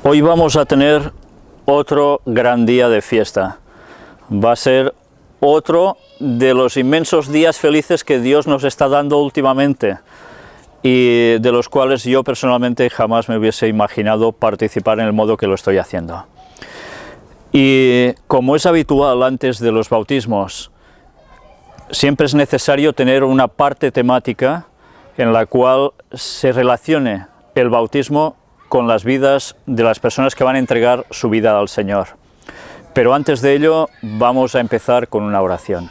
Hoy vamos a tener otro gran día de fiesta. Va a ser otro de los inmensos días felices que Dios nos está dando últimamente y de los cuales yo personalmente jamás me hubiese imaginado participar en el modo que lo estoy haciendo. Y como es habitual antes de los bautismos, siempre es necesario tener una parte temática en la cual se relacione el bautismo con las vidas de las personas que van a entregar su vida al Señor. Pero antes de ello vamos a empezar con una oración.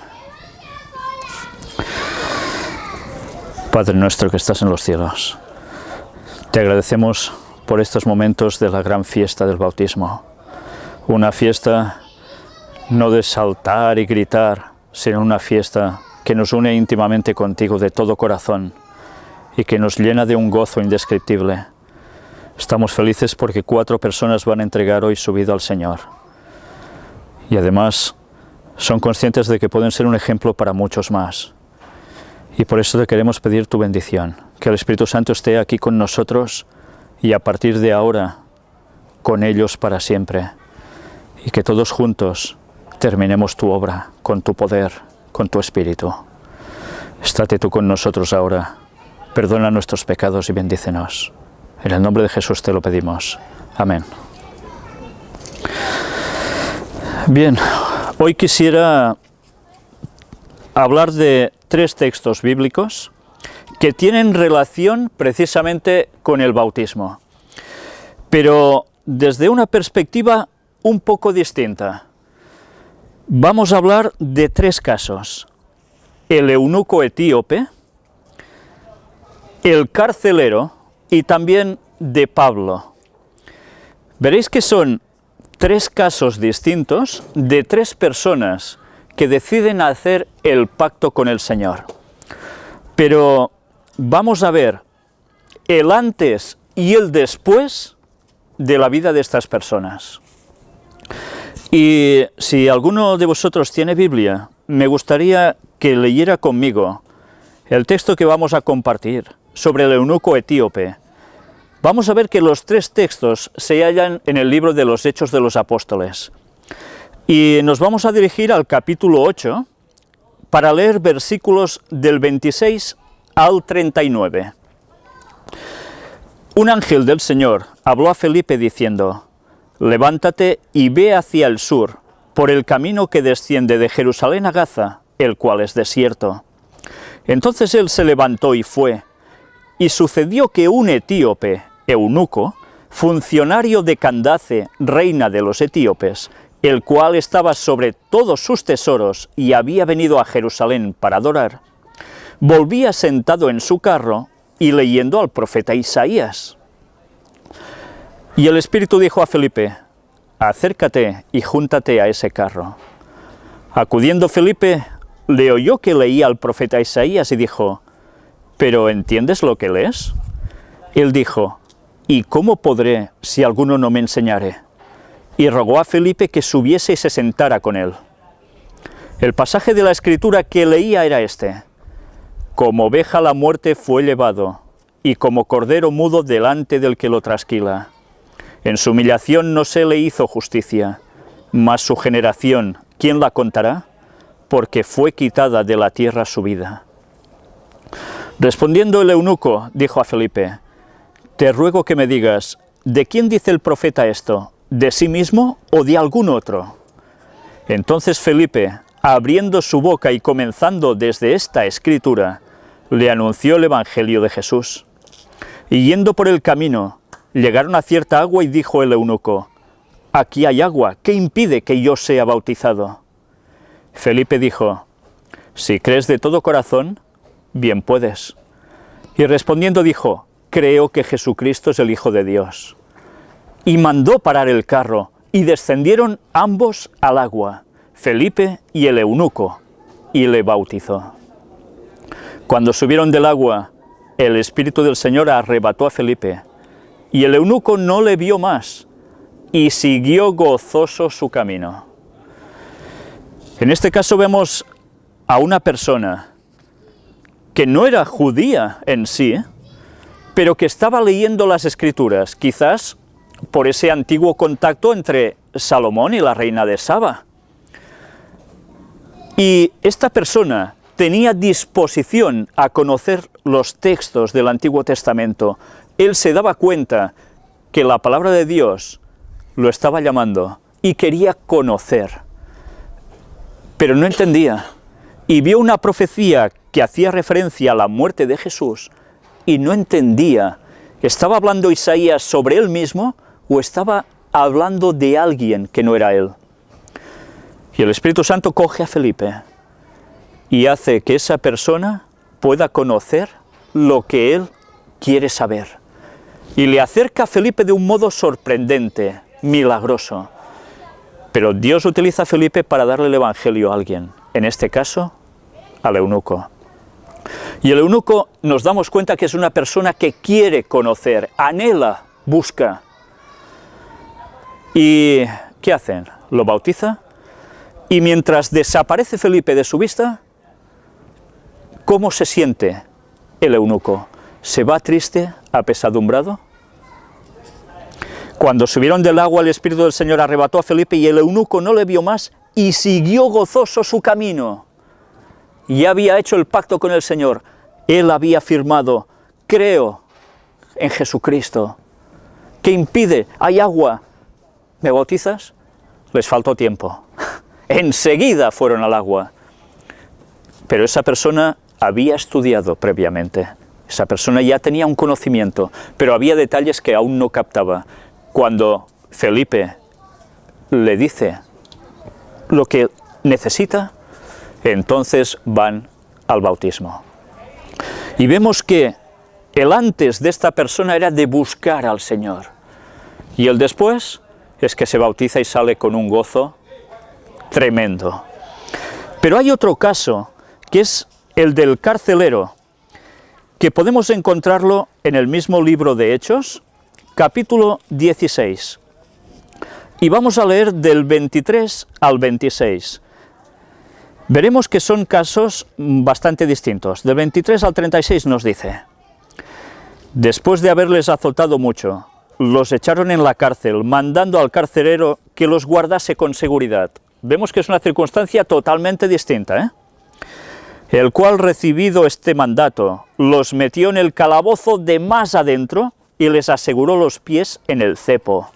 Padre nuestro que estás en los cielos, te agradecemos por estos momentos de la gran fiesta del bautismo. Una fiesta no de saltar y gritar, sino una fiesta que nos une íntimamente contigo de todo corazón y que nos llena de un gozo indescriptible. Estamos felices porque 4 personas van a entregar hoy su vida al Señor. Y además son conscientes de que pueden ser un ejemplo para muchos más. Y por eso te queremos pedir tu bendición, que el Espíritu Santo esté aquí con nosotros y a partir de ahora con ellos para siempre. Y que todos juntos terminemos tu obra con tu poder, con tu Espíritu. Estate tú con nosotros ahora, perdona nuestros pecados y bendícenos. En el nombre de Jesús te lo pedimos. Amén. Bien, hoy quisiera hablar de 3 textos bíblicos que tienen relación precisamente con el bautismo, pero desde una perspectiva un poco distinta. Vamos a hablar de 3 casos: el eunuco etíope, el carcelero y también de Pablo. Veréis que son 3 casos distintos de 3 personas que deciden hacer el pacto con el Señor. Pero vamos a ver el antes y el después de la vida de estas personas. Y si alguno de vosotros tiene Biblia, me gustaría que leyera conmigo el texto que vamos a compartir sobre el eunuco etíope. Vamos a ver que los 3 textos se hallan en el libro de los Hechos de los Apóstoles. Y nos vamos a dirigir al capítulo 8 para leer versículos del 26 al 39. Un ángel del Señor habló a Felipe diciendo: levántate y ve hacia el sur, por el camino que desciende de Jerusalén a Gaza, el cual es desierto. Entonces él se levantó y fue, y sucedió que un etíope, eunuco, funcionario de Candace, reina de los etíopes, el cual estaba sobre todos sus tesoros y había venido a Jerusalén para adorar, volvía sentado en su carro y leyendo al profeta Isaías. Y el Espíritu dijo a Felipe: acércate y júntate a ese carro. Acudiendo Felipe, le oyó que leía al profeta Isaías y dijo: ¿pero entiendes lo que lees? Él dijo: ¿y cómo podré si alguno no me enseñare? Y rogó a Felipe que subiese y se sentara con él. El pasaje de la Escritura que leía era este: como oveja a la muerte fue llevado, y como cordero mudo delante del que lo trasquila. En su humillación no se le hizo justicia, mas su generación, ¿quién la contará? Porque fue quitada de la tierra su vida. Respondiendo el eunuco, dijo a Felipe: te ruego que me digas, ¿de quién dice el profeta esto? ¿De sí mismo o de algún otro? Entonces Felipe, abriendo su boca y comenzando desde esta escritura, le anunció el evangelio de Jesús. Y yendo por el camino, llegaron a cierta agua y dijo el eunuco: aquí hay agua, ¿qué impide que yo sea bautizado? Felipe dijo: si crees de todo corazón, bien puedes. Y respondiendo dijo: creo que Jesucristo es el Hijo de Dios. Y mandó parar el carro, y descendieron ambos al agua, Felipe y el eunuco, y le bautizó. Cuando subieron del agua, el Espíritu del Señor arrebató a Felipe, y el eunuco no le vio más, y siguió gozoso su camino. En este caso vemos a una persona que no era judía en sí, pero que estaba leyendo las Escrituras, quizás por ese antiguo contacto entre Salomón y la reina de Saba. Y esta persona tenía disposición a conocer los textos del Antiguo Testamento. Él se daba cuenta que la palabra de Dios lo estaba llamando y quería conocer, pero no entendía. Y vio una profecía que hacía referencia a la muerte de Jesús y no entendía. ¿Estaba hablando Isaías sobre él mismo o estaba hablando de alguien que no era él? Y el Espíritu Santo coge a Felipe y hace que esa persona pueda conocer lo que él quiere saber. Y le acerca a Felipe de un modo sorprendente, milagroso. Pero Dios utiliza a Felipe para darle el Evangelio a alguien, en este caso, al eunuco. Y el eunuco nos damos cuenta que es una persona que quiere conocer, anhela, busca. ¿Y qué hacen? Lo bautiza. Y mientras desaparece Felipe de su vista, ¿cómo se siente el eunuco? ¿Se va triste, apesadumbrado? Cuando subieron del agua, el Espíritu del Señor arrebató a Felipe y el eunuco no le vio más y siguió gozoso su camino. Ya había hecho el pacto con el Señor. Él había afirmado: creo en Jesucristo. ¿Qué impide? Hay agua. ¿Me bautizas? Les faltó tiempo. Enseguida fueron al agua. Pero esa persona había estudiado previamente. Esa persona ya tenía un conocimiento, pero había detalles que aún no captaba. Cuando Felipe le dice lo que necesita, entonces van al bautismo. Y vemos que el antes de esta persona era de buscar al Señor. Y el después es que se bautiza y sale con un gozo tremendo. Pero hay otro caso, que es el del carcelero, que podemos encontrarlo en el mismo libro de Hechos, capítulo 16. Y vamos a leer del 23 al 26. Veremos que son casos bastante distintos. Del 23 al 36 nos dice: después de haberles azotado mucho, los echaron en la cárcel, mandando al carcelero que los guardase con seguridad. Vemos que es una circunstancia totalmente distinta, ¿eh? El cual, recibido este mandato, los metió en el calabozo de más adentro y les aseguró los pies en el cepo.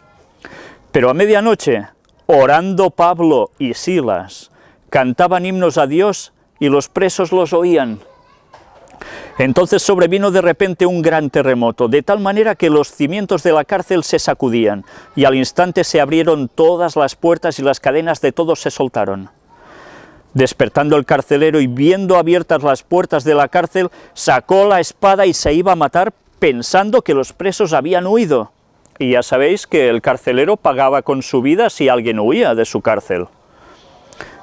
Pero a medianoche, orando Pablo y Silas, cantaban himnos a Dios y los presos los oían. Entonces sobrevino de repente un gran terremoto, de tal manera que los cimientos de la cárcel se sacudían, y al instante se abrieron todas las puertas y las cadenas de todos se soltaron. Despertando el carcelero y viendo abiertas las puertas de la cárcel, sacó la espada y se iba a matar, pensando que los presos habían huido. Y ya sabéis que el carcelero pagaba con su vida si alguien huía de su cárcel.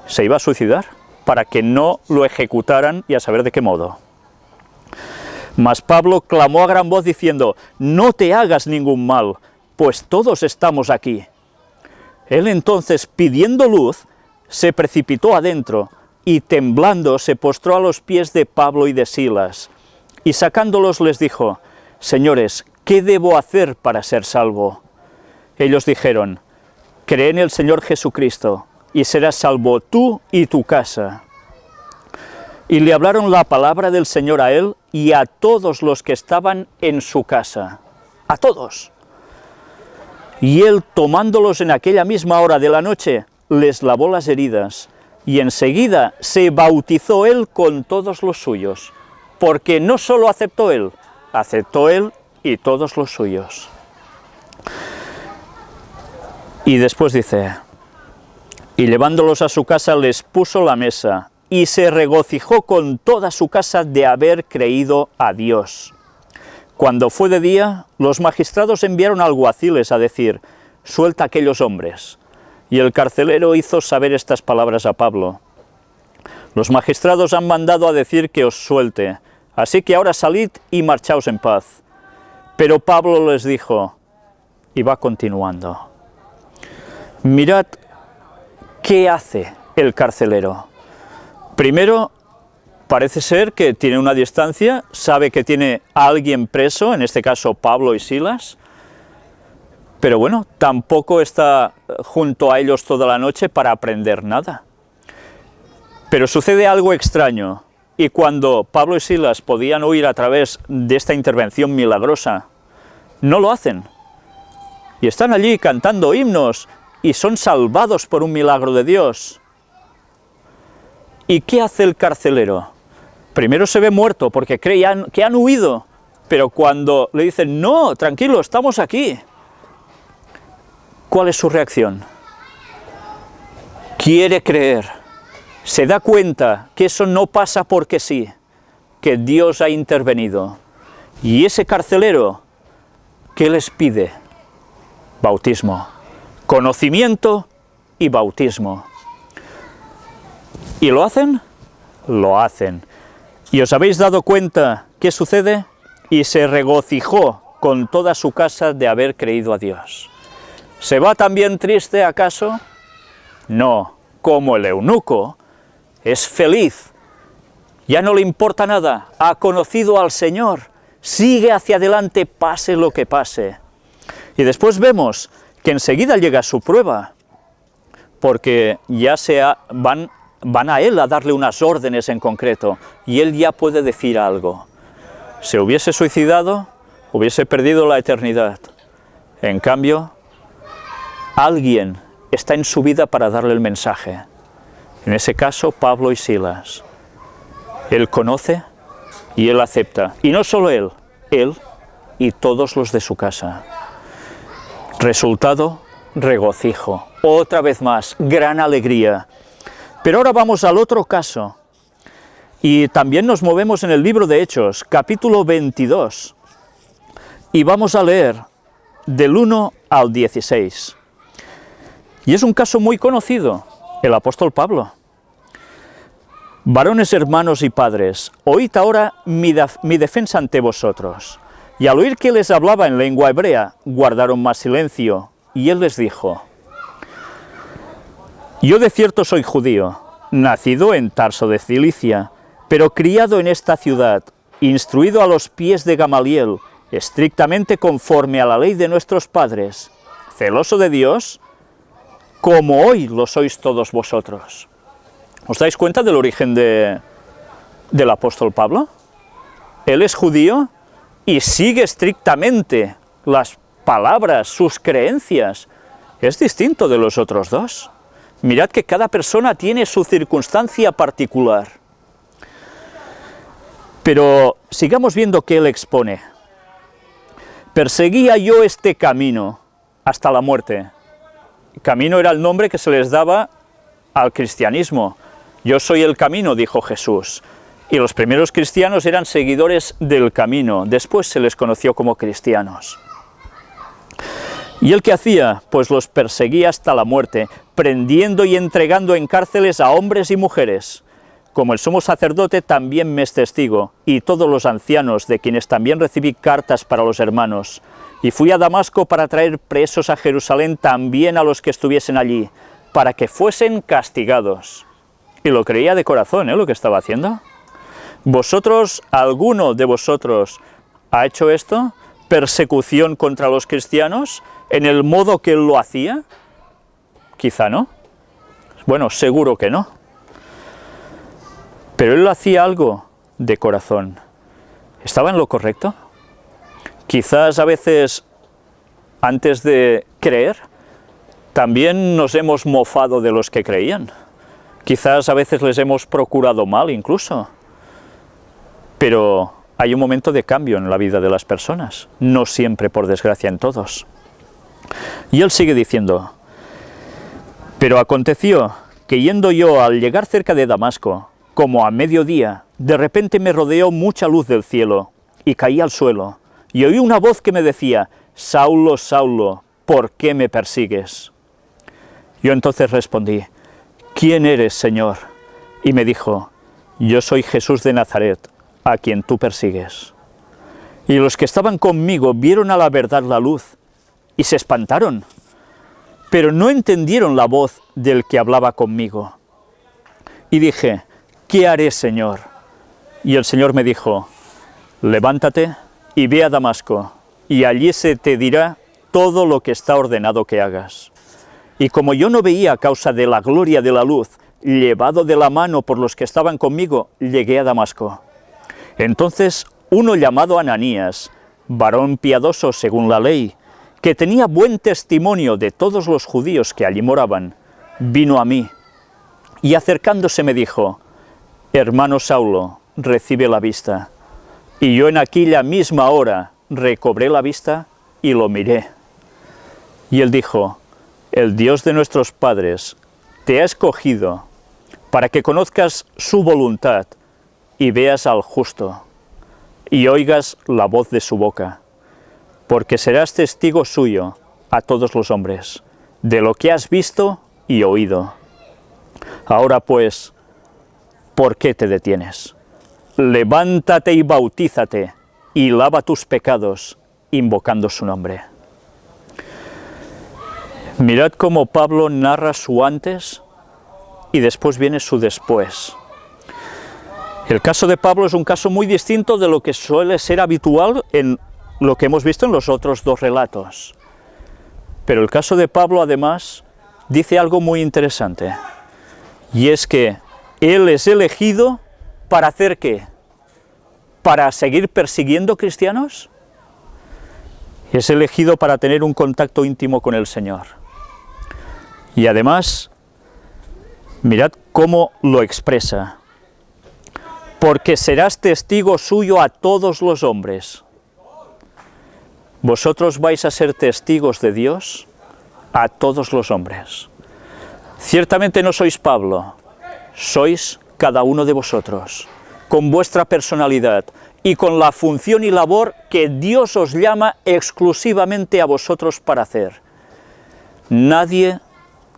Se iba a suicidar para que no lo ejecutaran, y a saber de qué modo. Mas Pablo clamó a gran voz diciendo: no te hagas ningún mal, pues todos estamos aquí. Él entonces, pidiendo luz, se precipitó adentro y temblando se postró a los pies de Pablo y de Silas, y sacándolos les dijo: señores, ¿qué debo hacer para ser salvo? Ellos dijeron: cree en el Señor Jesucristo, y serás salvo tú y tu casa. Y le hablaron la palabra del Señor a él y a todos los que estaban en su casa. A todos. Y él, tomándolos en aquella misma hora de la noche, les lavó las heridas, y enseguida se bautizó él con todos los suyos, porque no solo aceptó él y todos los suyos. Y después dice: y llevándolos a su casa les puso la mesa, y se regocijó con toda su casa de haber creído a Dios. Cuando fue de día, los magistrados enviaron alguaciles a decir: suelta a aquellos hombres. Y el carcelero hizo saber estas palabras a Pablo: los magistrados han mandado a decir que os suelte, así que ahora salid y marchaos en paz. Pero Pablo les dijo, y va continuando: mirad qué hace el carcelero. Primero, parece ser que tiene una distancia, sabe que tiene a alguien preso, en este caso Pablo y Silas, Pero bueno, tampoco está junto a ellos toda la noche para aprender nada. Pero sucede algo extraño, y cuando Pablo y Silas podían oír a través de esta intervención milagrosa, no lo hacen. Y están allí cantando himnos, y son salvados por un milagro de Dios. ¿Y qué hace el carcelero? Primero se ve muerto porque creían que han huido, pero cuando le dicen, no, tranquilo, estamos aquí, ¿cuál es su reacción? Quiere creer, se da cuenta que eso no pasa porque sí, que Dios ha intervenido. Y ese carcelero, ¿qué les pide? Bautismo, conocimiento y bautismo. ¿Y lo hacen? Lo hacen. ¿Y os habéis dado cuenta qué sucede? Y se regocijó con toda su casa de haber creído a Dios. ¿Se va también triste acaso? No, como el eunuco, es feliz, ya no le importa nada, ha conocido al Señor, sigue hacia adelante pase lo que pase. Y después vemos que enseguida llega su prueba, porque ya van a él a darle unas órdenes en concreto, y él ya puede decir algo. Se hubiese suicidado, hubiese perdido la eternidad. En cambio, alguien está en su vida para darle el mensaje. En ese caso, Pablo y Silas. Él conoce y él acepta. Y no solo él y todos los de su casa. Resultado, regocijo. Otra vez más, gran alegría. Pero ahora vamos al otro caso. Y también nos movemos en el libro de Hechos, capítulo 22. Y vamos a leer del 1 al 16. Y es un caso muy conocido, el apóstol Pablo. Varones, hermanos y padres, oíd ahora mi defensa ante vosotros. Y al oír que les hablaba en lengua hebrea, guardaron más silencio. Y él les dijo, yo de cierto soy judío, nacido en Tarso de Cilicia, pero criado en esta ciudad, instruido a los pies de Gamaliel, estrictamente conforme a la ley de nuestros padres, celoso de Dios, como hoy lo sois todos vosotros. ¿Os dais cuenta del origen del apóstol Pablo? Él es judío y sigue estrictamente las palabras, sus creencias. Es distinto de los otros dos. Mirad que cada persona tiene su circunstancia particular. Pero sigamos viendo qué él expone. Perseguía yo este camino hasta la muerte. Camino era el nombre que se les daba al cristianismo. Yo soy el camino, dijo Jesús. Y los primeros cristianos eran seguidores del camino. Después se les conoció como cristianos. ¿Y él qué hacía? Pues los perseguía hasta la muerte, prendiendo y entregando en cárceles a hombres y mujeres. Como el sumo sacerdote también me es testigo, y todos los ancianos, de quienes también recibí cartas para los hermanos. Y fui a Damasco para traer presos a Jerusalén también a los que estuviesen allí, para que fuesen castigados. Y lo creía de corazón, lo que estaba haciendo. ¿Vosotros, alguno de vosotros, ha hecho esto? ¿Persecución contra los cristianos? ¿En el modo que él lo hacía? Quizá no. Bueno, seguro que no. Pero él hacía algo de corazón. ¿Estaba en lo correcto? Quizás a veces, antes de creer, también nos hemos mofado de los que creían. Quizás a veces les hemos procurado mal incluso. Pero hay un momento de cambio en la vida de las personas, no siempre, por desgracia, en todos. Y él sigue diciendo, pero aconteció que yendo yo al llegar cerca de Damasco, como a mediodía, de repente me rodeó mucha luz del cielo, y caí al suelo, y oí una voz que me decía, Saulo, Saulo, ¿por qué me persigues? Yo entonces respondí, ¿quién eres, Señor? Y me dijo, yo soy Jesús de Nazaret, a quien tú persigues. Y los que estaban conmigo vieron a la verdad la luz, y se espantaron, pero no entendieron la voz del que hablaba conmigo. Y dije, ¿qué haré, Señor? Y el Señor me dijo, levántate y ve a Damasco, y allí se te dirá todo lo que está ordenado que hagas. Y como yo no veía a causa de la gloria de la luz, llevado de la mano por los que estaban conmigo, llegué a Damasco. Entonces uno llamado Ananías, varón piadoso según la ley, que tenía buen testimonio de todos los judíos que allí moraban, vino a mí, y acercándose me dijo: hermano Saulo, recibe la vista. Y yo en aquella misma hora recobré la vista y lo miré. Y él dijo: el Dios de nuestros padres te ha escogido para que conozcas su voluntad y veas al justo, y oigas la voz de su boca, porque serás testigo suyo a todos los hombres, de lo que has visto y oído. Ahora pues, ¿por qué te detienes? Levántate y bautízate, y lava tus pecados, invocando su nombre. Mirad cómo Pablo narra su antes y después viene su después. El caso de Pablo es un caso muy distinto de lo que suele ser habitual en lo que hemos visto en los otros dos relatos. Pero el caso de Pablo, además, dice algo muy interesante, y es que él es elegido ¿para hacer qué? ¿Para seguir persiguiendo cristianos? Es elegido para tener un contacto íntimo con el Señor. Y además, mirad cómo lo expresa: porque serás testigo suyo a todos los hombres. Vosotros vais a ser testigos de Dios a todos los hombres. Ciertamente no sois Pablo, sois cada uno de vosotros, con vuestra personalidad y con la función y labor que Dios os llama exclusivamente a vosotros para hacer. Nadie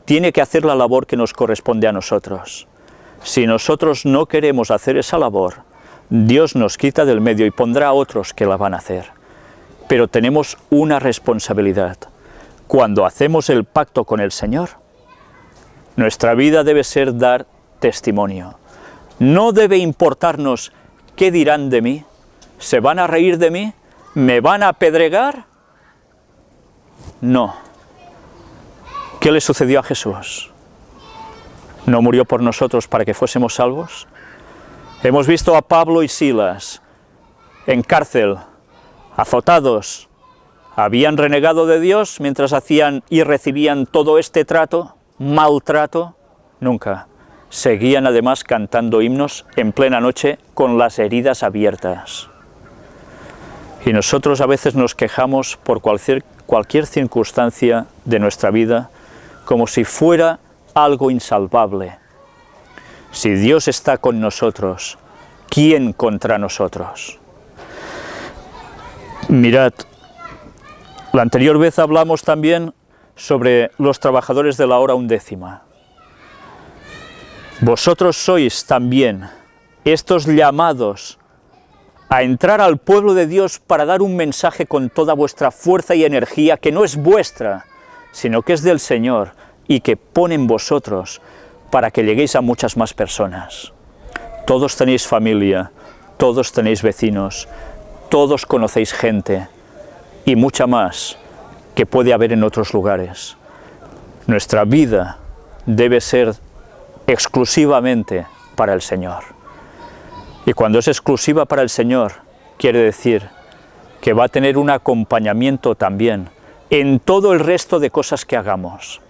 tiene que hacer la labor que nos corresponde a nosotros. Si nosotros no queremos hacer esa labor, Dios nos quita del medio y pondrá a otros que la van a hacer. Pero tenemos una responsabilidad. Cuando hacemos el pacto con el Señor, nuestra vida debe ser dar testimonio. No debe importarnos qué dirán de mí, se van a reír de mí, me van a apedregar. No. ¿Qué le sucedió a Jesús? ¿No murió por nosotros para que fuésemos salvos? Hemos visto a Pablo y Silas en cárcel, azotados. ¿Habían renegado de Dios mientras hacían y recibían todo este trato, maltrato? Nunca. Seguían además cantando himnos en plena noche con las heridas abiertas. Y nosotros a veces nos quejamos por cualquier circunstancia de nuestra vida como si fuera algo insalvable. Si Dios está con nosotros, ¿quién contra nosotros? Mirad, la anterior vez hablamos también sobre los trabajadores de la hora undécima. Vosotros sois también estos llamados a entrar al pueblo de Dios para dar un mensaje con toda vuestra fuerza y energía, que no es vuestra, sino que es del Señor y que pone en vosotros para que lleguéis a muchas más personas. Todos tenéis familia, todos tenéis vecinos, todos conocéis gente y mucha más que puede haber en otros lugares. Nuestra vida debe ser exclusivamente para el Señor. Y cuando es exclusiva para el Señor, quiere decir que va a tener un acompañamiento también en todo el resto de cosas que hagamos,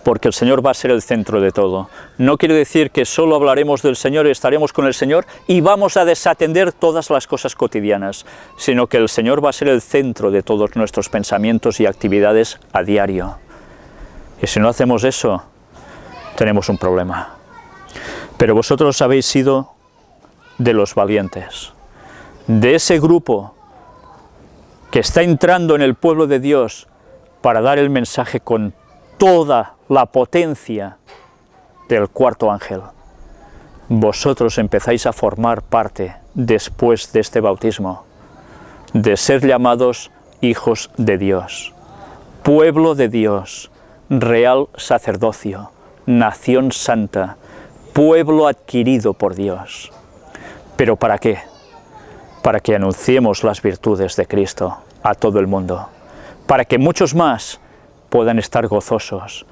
porque el Señor va a ser el centro de todo. No quiere decir que solo hablaremos del Señor y estaremos con el Señor y vamos a desatender todas las cosas cotidianas, sino que el Señor va a ser el centro de todos nuestros pensamientos y actividades a diario. Y si no hacemos eso, tenemos un problema. Pero vosotros habéis sido de los valientes, de ese grupo que está entrando en el pueblo de Dios para dar el mensaje con toda la potencia del cuarto ángel. Vosotros empezáis a formar parte, después de este bautismo, de ser llamados hijos de Dios, pueblo de Dios, real sacerdocio, nación santa, pueblo adquirido por Dios. ¿Pero para qué? Para que anunciemos las virtudes de Cristo a todo el mundo, para que muchos más puedan estar gozosos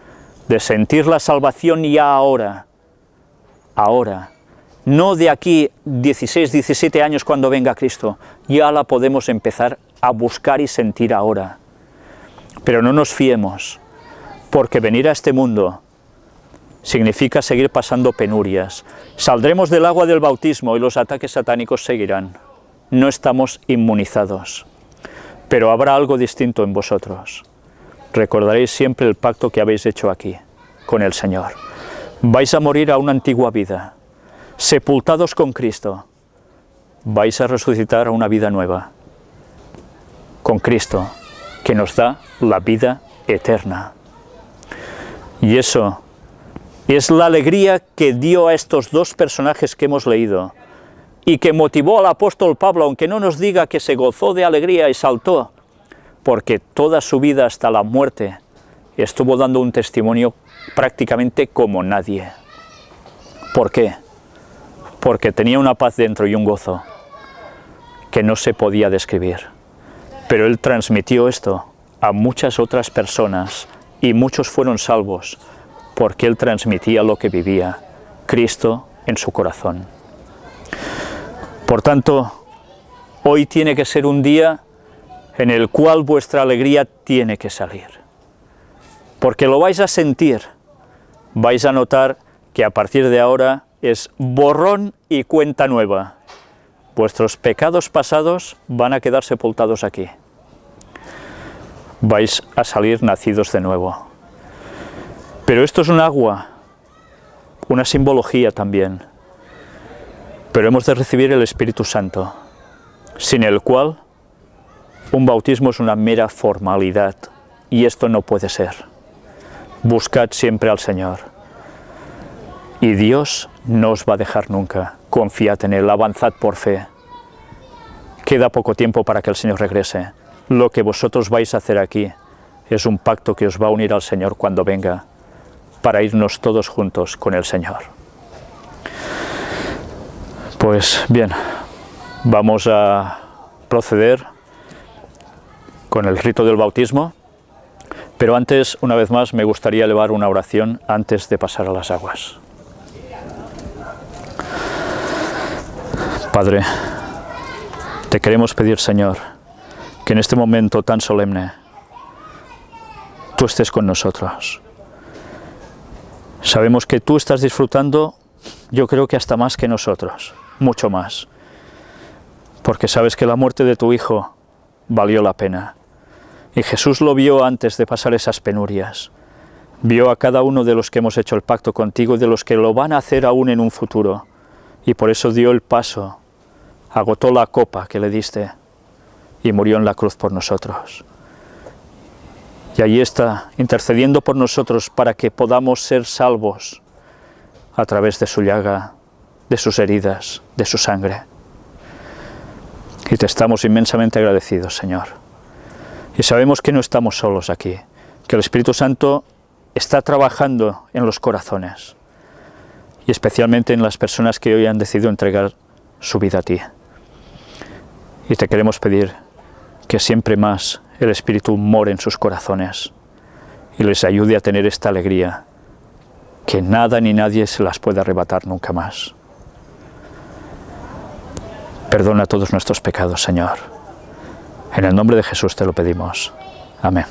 de sentir la salvación ya ahora, no de aquí 16, 17 años cuando venga Cristo, ya la podemos empezar a buscar y sentir ahora. Pero no nos fiemos, porque venir a este mundo significa seguir pasando penurias. Saldremos del agua del bautismo y los ataques satánicos seguirán. No estamos inmunizados, pero habrá algo distinto en vosotros. Recordaréis siempre el pacto que habéis hecho aquí, con el Señor. Vais a morir a una antigua vida, sepultados con Cristo. Vais a resucitar a una vida nueva, con Cristo, que nos da la vida eterna. Y eso es la alegría que dio a estos dos personajes que hemos leído, y que motivó al apóstol Pablo, aunque no nos diga que se gozó de alegría y saltó, porque toda su vida hasta la muerte estuvo dando un testimonio prácticamente como nadie. ¿Por qué? Porque tenía una paz dentro y un gozo que no se podía describir. Pero él transmitió esto a muchas otras personas y muchos fueron salvos porque él transmitía lo que vivía, Cristo en su corazón. Por tanto, hoy tiene que ser un día en el cual vuestra alegría tiene que salir, porque lo vais a sentir, vais a notar que a partir de ahora es borrón y cuenta nueva. Vuestros pecados pasados van a quedar sepultados aquí. Vais a salir nacidos de nuevo. Pero esto es un agua, una simbología también. Pero hemos de recibir el Espíritu Santo, sin el cual un bautismo es una mera formalidad, y esto no puede ser. Buscad siempre al Señor, y Dios no os va a dejar nunca. Confiad en Él, avanzad por fe. Queda poco tiempo para que el Señor regrese. Lo que vosotros vais a hacer aquí es un pacto que os va a unir al Señor cuando venga, para irnos todos juntos con el Señor. Pues bien, vamos a proceder con el rito del bautismo, pero antes, una vez más, me gustaría elevar una oración antes de pasar a las aguas. Padre, te queremos pedir, Señor, que en este momento tan solemne tú estés con nosotros. Sabemos que tú estás disfrutando, yo creo que hasta más que nosotros, mucho más, porque sabes que la muerte de tu Hijo valió la pena. Y Jesús lo vio antes de pasar esas penurias. Vio a cada uno de los que hemos hecho el pacto contigo y de los que lo van a hacer aún en un futuro. Y por eso dio el paso, agotó la copa que le diste y murió en la cruz por nosotros. Y allí está, intercediendo por nosotros para que podamos ser salvos a través de su llaga, de sus heridas, de su sangre. Y te estamos inmensamente agradecidos, Señor. Y sabemos que no estamos solos aquí, que el Espíritu Santo está trabajando en los corazones, y especialmente en las personas que hoy han decidido entregar su vida a ti. Y te queremos pedir que siempre más el Espíritu more en sus corazones y les ayude a tener esta alegría que nada ni nadie se las puede arrebatar nunca más. Perdona todos nuestros pecados, Señor. En el nombre de Jesús te lo pedimos. Amén.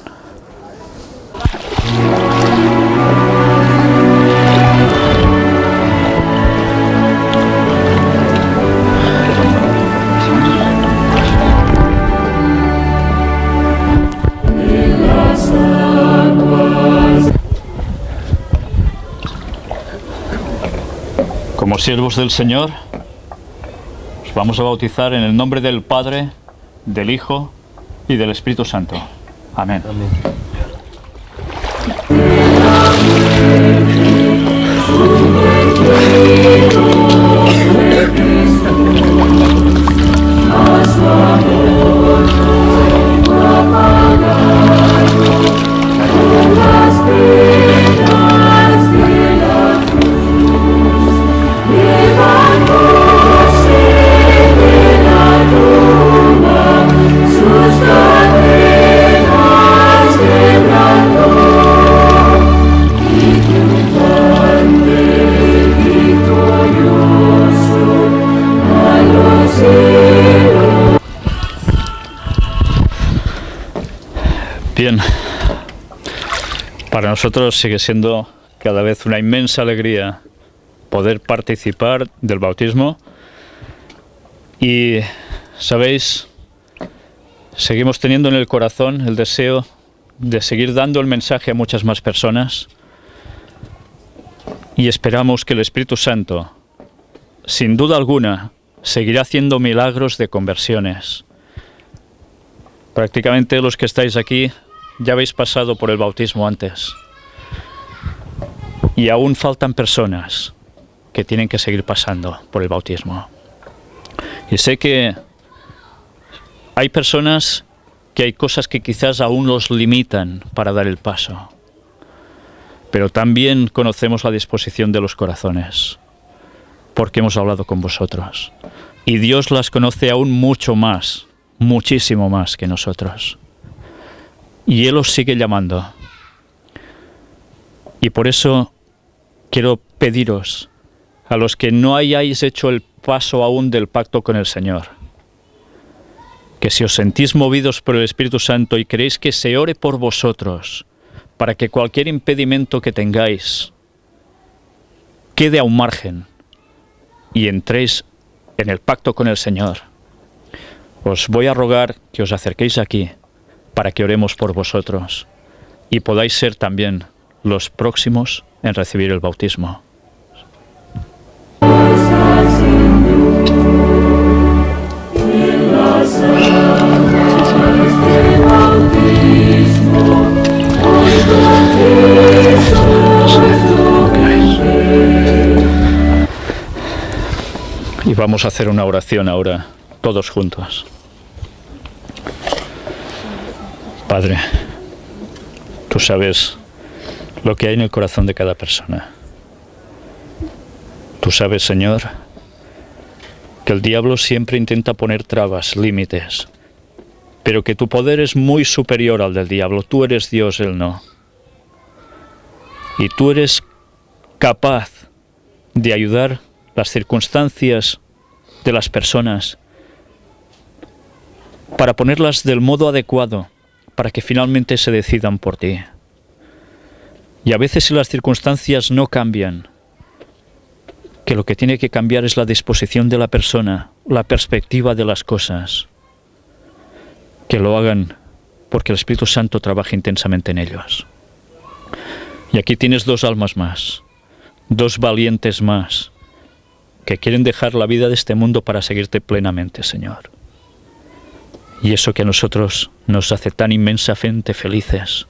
Como siervos del Señor, os vamos a bautizar en el nombre del Padre, del Hijo y del Espíritu Santo. Amén. Amén. Sus caminos Bien, para nosotros sigue siendo cada vez una inmensa alegría poder participar del bautismo y, ¿sabéis? Seguimos teniendo en el corazón el deseo de seguir dando el mensaje a muchas más personas y esperamos que el Espíritu Santo, sin duda alguna, seguirá haciendo milagros de conversiones. Prácticamente los que estáis aquí ya habéis pasado por el bautismo antes. Y aún faltan personas que tienen que seguir pasando por el bautismo. Y sé que hay personas que hay cosas que quizás aún los limitan para dar el paso. Pero también conocemos la disposición de los corazones, porque hemos hablado con vosotros. Y Dios las conoce aún mucho más, muchísimo más que nosotros. Y Él os sigue llamando. Y por eso quiero pediros, a los que no hayáis hecho el paso aún del pacto con el Señor, que si os sentís movidos por el Espíritu Santo y queréis que se ore por vosotros, para que cualquier impedimento que tengáis quede a un margen y entréis en el pacto con el Señor, os voy a rogar que os acerquéis aquí para que oremos por vosotros y podáis ser también los próximos en recibir el bautismo. Y vamos a hacer una oración ahora, todos juntos. Padre, tú sabes lo que hay en el corazón de cada persona. Tú sabes, Señor, que el diablo siempre intenta poner trabas, límites, pero que tu poder es muy superior al del diablo. Tú eres Dios, Él no. Y tú eres capaz de ayudar las circunstancias de las personas para ponerlas del modo adecuado, para que finalmente se decidan por ti. Y a veces si las circunstancias no cambian, que lo que tiene que cambiar es la disposición de la persona, la perspectiva de las cosas. Que lo hagan porque el Espíritu Santo trabaja intensamente en ellos. Y aquí tienes dos almas más, dos valientes más, que quieren dejar la vida de este mundo para seguirte plenamente, Señor. Y eso que a nosotros nos hace tan inmensamente felices,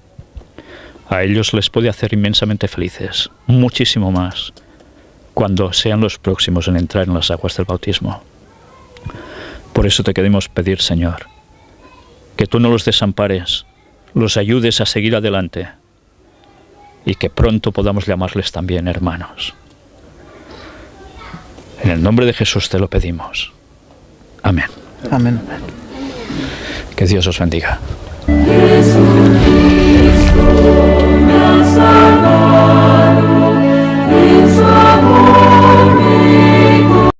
a ellos les puede hacer inmensamente felices, muchísimo más, cuando sean los próximos en entrar en las aguas del bautismo. Por eso te queremos pedir, Señor, que tú no los desampares, los ayudes a seguir adelante y que pronto podamos llamarles también hermanos. En el nombre de Jesús te lo pedimos. Amén. Amén. Que Dios os bendiga. Jesucristo, Nazaret.